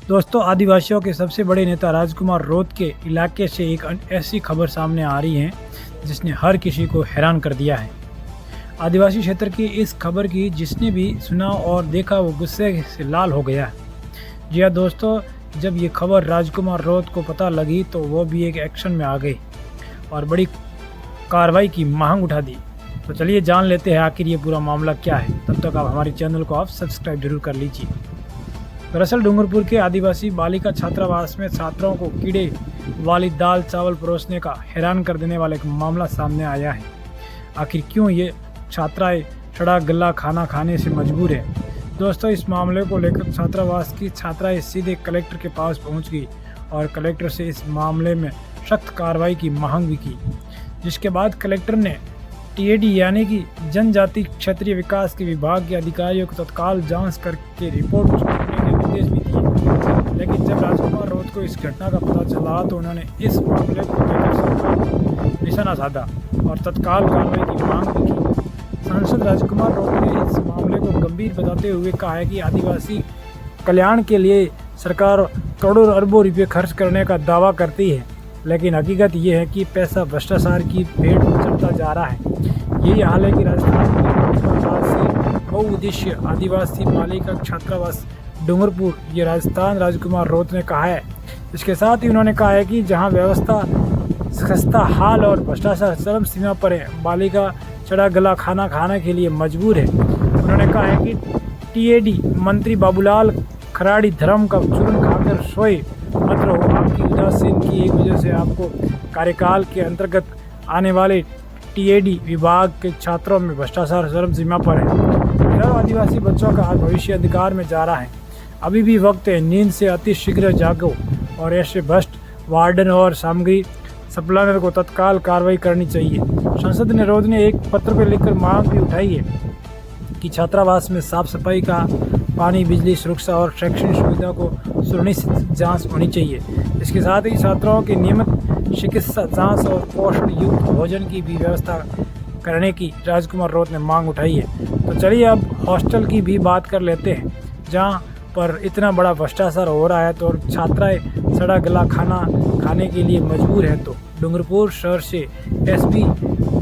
दोस्तों, आदिवासियों के सबसे बड़े नेता राजकुमार रोत के इलाके से एक ऐसी खबर सामने आ रही है जिसने हर किसी को हैरान कर दिया है। आदिवासी क्षेत्र की इस खबर की जिसने भी सुना और देखा वो गुस्से से लाल हो गया है। जी हाँ दोस्तों, जब ये खबर राजकुमार रोत को पता लगी तो वो भी एक एक्शन में आ गए और बड़ी कार्रवाई की मांग उठा दी। तो चलिए जान लेते हैं आखिर ये पूरा मामला क्या है। तब तक आप हमारे चैनल को आप सब्सक्राइब जरूर कर लीजिए। दरअसल डूंगरपुर के आदिवासी बालिका छात्रावास में छात्राओं को कीड़े वाली दाल चावल परोसने का हैरान कर देने वाला एक मामला सामने आया है। आखिर क्यों ये छात्राएं सड़ा गला खाना खाने से मजबूर है। दोस्तों, इस मामले को लेकर छात्रावास की छात्राएं सीधे कलेक्टर के पास पहुंच गई और कलेक्टर से इस मामले में सख्त कार्रवाई की मांग भी की, जिसके बाद कलेक्टर ने टीएडी यानी कि जनजाति क्षेत्रीय विकास के विभाग के अधिकारियों को तत्काल जांच करके रिपोर्ट करने के निर्देश भी दिए। लेकिन जब राजकुमार रोत को इस घटना का पता चला तो उन्होंने इस मामले को लेकर सरकार को निशाना साधा और तत्काल कार्रवाई की मांग भी की। सांसद राजकुमार रोत ने इस मामले को गंभीर बताते हुए कहा है कि आदिवासी कल्याण के लिए सरकार करोड़ों अरबों रुपये खर्च करने का दावा करती है, लेकिन हकीकत ये है कि पैसा भ्रष्टाचार की भेंट में चढ़ता जा रहा है। यही हाल है कि राजस्थान के बहुउद्देशीय आदिवासी बालिका छात्रावास डूंगरपुर ये राजस्थान राजकुमार रोत ने कहा है। इसके साथ ही उन्होंने कहा है कि जहां व्यवस्था खस्ता हाल और भ्रष्टाचार चरम सीमा पर है, बालिका चढ़ा गला खाना खाने के लिए मजबूर है। उन्होंने कहा है कि टीएडी मंत्री बाबूलाल खराड़ी धर्म का चूर्ण खाकर सोए मत रहो। आपकी उदासीन की एक वजह से आपको कार्यकाल के अंतर्गत आने वाले टीएडी विभाग के छात्रों में भ्रष्टाचार चरम सीमा पर है। आदिवासी बच्चों का भविष्य अंधकार में जा रहा है। अभी भी वक्त है, नींद से अति शीघ्र जागो और ऐसे भ्रष्ट वार्डन और सामग्री सप्लायर को तत्काल कार्रवाई करनी चाहिए। संसद ने रोज ने एक पत्र पर लिखकर मांग भी उठाई है कि छात्रावास में साफ सफाई का पानी, बिजली, सुरक्षा और शैक्षणिक सुविधा को सुनिश्चित जांच होनी चाहिए। इसके साथ ही छात्राओं की नियमित चिकित्सा जांच और पोषण युक्त भोजन की भी व्यवस्था करने की राजकुमार रोत ने मांग उठाई है। तो चलिए अब हॉस्टल की भी बात कर लेते हैं, जहां पर इतना बड़ा भ्रष्टाचार हो रहा है तो छात्राएं सड़ा गला खाना खाने के लिए मजबूर है। तो डूंगरपुर शहर से एसबी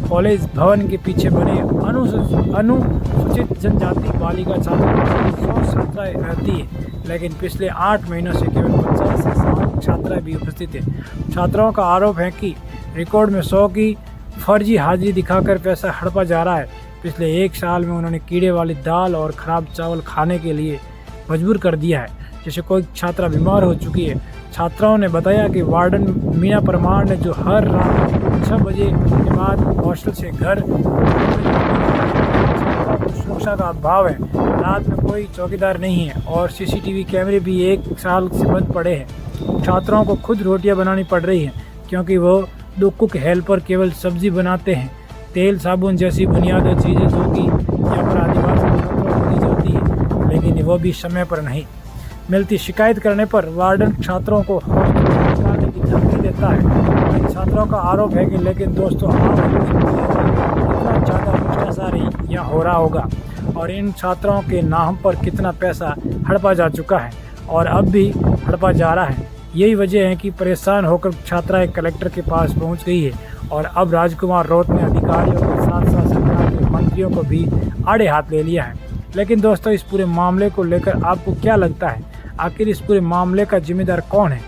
कॉलेज भवन के पीछे बने अनुसूचित जनजाति बालिका छात्राएं रहती है, लेकिन पिछले 8 महीनों से केवल 50 से 60 छात्राएं भी उपस्थित हैं। छात्राओं का आरोप है कि रिकॉर्ड में 100 की फर्जी हाजिरी दिखाकर पैसा हड़पा जा रहा है। पिछले 1 साल में उन्होंने कीड़े वाली दाल और खराब चावल खाने के लिए मजबूर कर दिया है, जैसे कोई छात्रा बीमार हो चुकी है। छात्राओं ने बताया कि वार्डन मीना परमार ने जो हर रात 6 बजे के बाद हॉस्टल से घर सुरक्षा का अभाव है, रात में कोई चौकीदार नहीं है और सीसीटीवी कैमरे भी 1 साल से बंद पड़े हैं। छात्राओं को खुद रोटियां बनानी पड़ रही हैं क्योंकि वो 2 कुक हेल्पर केवल सब्जी बनाते हैं। तेल साबुन जैसी बुनियादी चीज़ें जो कि यहाँ पर आदिवासी छात्रों को दी जाती है, लेकिन वो भी समय पर नहीं मिलती। शिकायत करने पर वार्डन छात्रों को हॉस्टल निकालने की धमकी देता है। छात्रों का आरोप है कि लेकिन दोस्तों कितना ज़्यादा भ्रष्टाचार यहाँ हो रहा होगा और इन छात्रों के नाम पर कितना पैसा हड़पा जा चुका है और अब भी हड़पा जा रहा है। यही वजह है कि परेशान होकर छात्राएं कलेक्टर के पास पहुंच गई है और अब राजकुमार रोत ने अधिकारियों के साथ साथ सरकार के मंत्रियों को भी आड़े हाथ ले लिया है। लेकिन दोस्तों, इस पूरे मामले को लेकर आपको क्या लगता है? आखिर इस पूरे मामले का जिम्मेदार कौन है?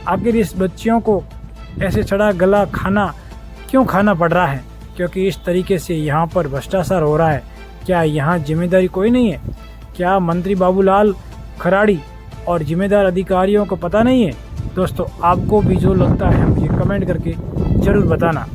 आखिर इस बच्चियों को ऐसे चढ़ा गला खाना क्यों खाना पड़ रहा है? क्योंकि इस तरीके से यहाँ पर भ्रष्टाचार हो रहा है। क्या यहाँ जिम्मेदारी कोई नहीं है? क्या मंत्री बाबूलाल खराड़ी और जिम्मेदार अधिकारियों को पता नहीं है? दोस्तों, आपको भी जो लगता है मुझे कमेंट करके ज़रूर बताना।